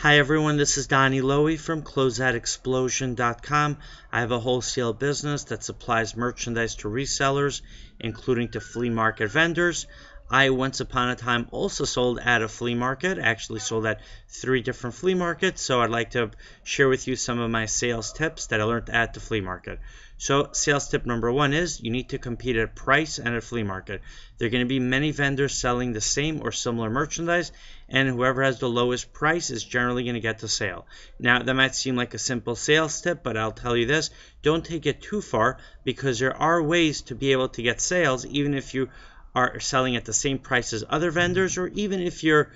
Hi everyone, this is Donny Lowy from Closeout I have a wholesale business that supplies merchandise to resellers, including to flea market vendors. I once upon a time also sold at a flea market, actually sold at 3 different flea markets, so I'd like to share with you some of my sales tips that I learned at the flea market. So sales tip number 1 is you need to compete at price and at flea market. There are going to be many vendors selling the same or similar merchandise, and whoever has the lowest price is generally going to get the sale. Now that might seem like a simple sales tip, but I'll tell you this, don't take it too far, because there are ways to be able to get sales even if you are selling at the same price as other vendors, or even if you're,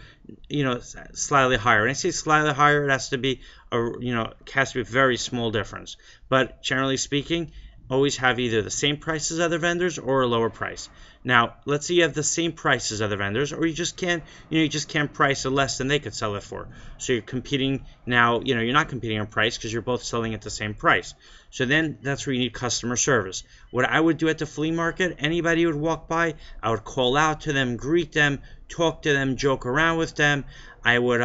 slightly higher. When I say slightly higher, it has to be a very small difference. But generally speaking, always have either the same price as other vendors or a lower price. Now, let's say you have the same price as other vendors, or you just can't price it less than they could sell it for. So you're competing now, you're not competing on price because you're both selling at the same price. So then that's where you need customer service. What I would do at the flea market, anybody who would walk by, I would call out to them, greet them, talk to them, joke around with them. I would,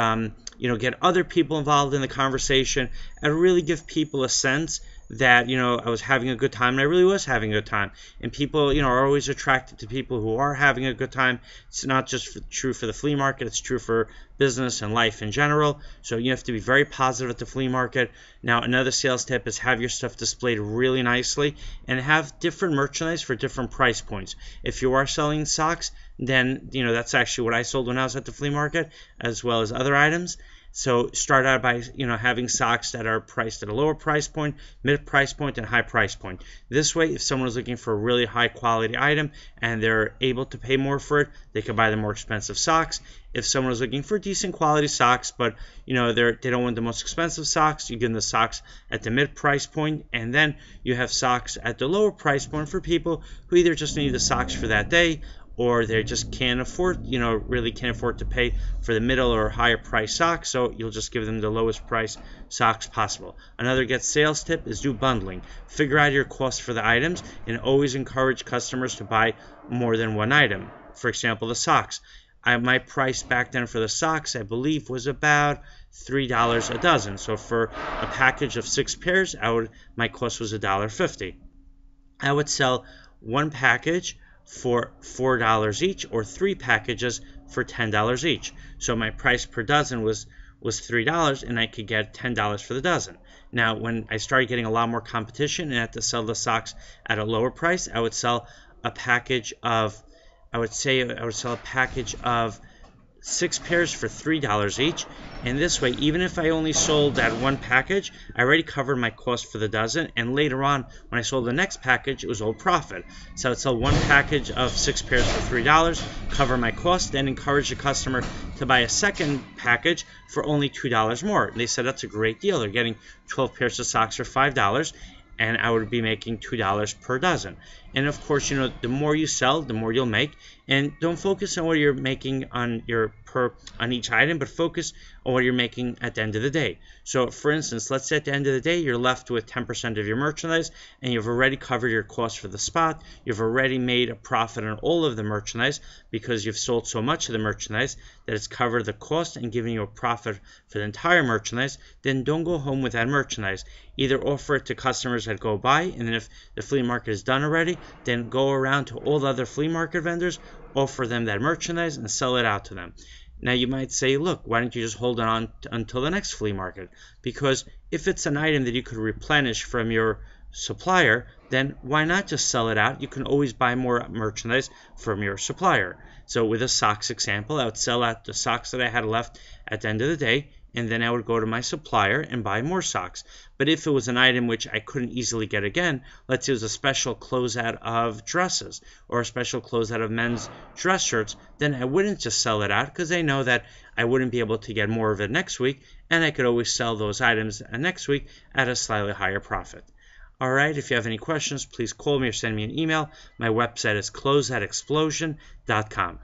get other people involved in the conversation and really give people a sense that I was having a good time, and I really was having a good time. And people are always attracted to people who are having a good time. It's not just true for the flea market, it's true for business and life in general. So you have to be very positive at the flea market. Now another sales tip is have your stuff displayed really nicely and have different merchandise for different price points. If you are selling socks, then that's actually what I sold when I was at the flea market, as well as other items. So start out by having socks that are priced at a lower price point, mid price point, and high price point. This way, if someone is looking for a really high quality item and they're able to pay more for it, they can buy the more expensive socks. If someone is looking for decent quality socks, but they don't want the most expensive socks, you give them the socks at the mid price point, and then you have socks at the lower price point for people who either just need the socks for that day, or they just can't afford, really can't afford to pay for the middle or higher price socks, so you'll just give them the lowest price socks possible. Another get sales tip is do bundling. Figure out your cost for the items and always encourage customers to buy more than one item. For example, the socks. My price back then for the socks, I believe, was about $3 a dozen. So for a package of 6 pairs, my cost was $1.50. I would sell one package for $4 each, or 3 packages for $10 each. So my price per dozen was $3, and I could get $10 for the dozen. Now, when I started getting a lot more competition and I had to sell the socks at a lower price, I would sell a package of, 6 pairs for $3 each, and this way, even if I only sold that one package, I already covered my cost for the dozen, and later on, when I sold the next package, it was all profit. So I would sell one package of 6 pairs for $3, cover my cost, then encourage the customer to buy a second package for only $2 more. And they said that's a great deal. They're getting 12 pairs of socks for $5, and I would be making $2 per dozen. And of course, the more you sell, the more you'll make. And don't focus on what you're making on each item, but focus on what you're making at the end of the day. So for instance, let's say at the end of the day, you're left with 10% of your merchandise, and you've already covered your cost for the spot. You've already made a profit on all of the merchandise because you've sold so much of the merchandise that it's covered the cost and giving you a profit for the entire merchandise. Then don't go home with that merchandise. Either offer it to customers that go by, and then if the flea market is done already, then go around to all the other flea market vendors, offer them that merchandise, and sell it out to them. Now you might say, look, why don't you just hold it on until the next flea market? Because if it's an item that you could replenish from your supplier, then why not just sell it out? You can always buy more merchandise from your supplier. So with a socks example, I would sell out the socks that I had left at the end of the day, and then I would go to my supplier and buy more socks. But if it was an item which I couldn't easily get again, let's say it was a special closeout of dresses or a special closeout of men's dress shirts, then I wouldn't just sell it out because I know that I wouldn't be able to get more of it next week, and I could always sell those items next week at a slightly higher profit. Alright, if you have any questions, please call me or send me an email. My website is closeoutexplosion.com.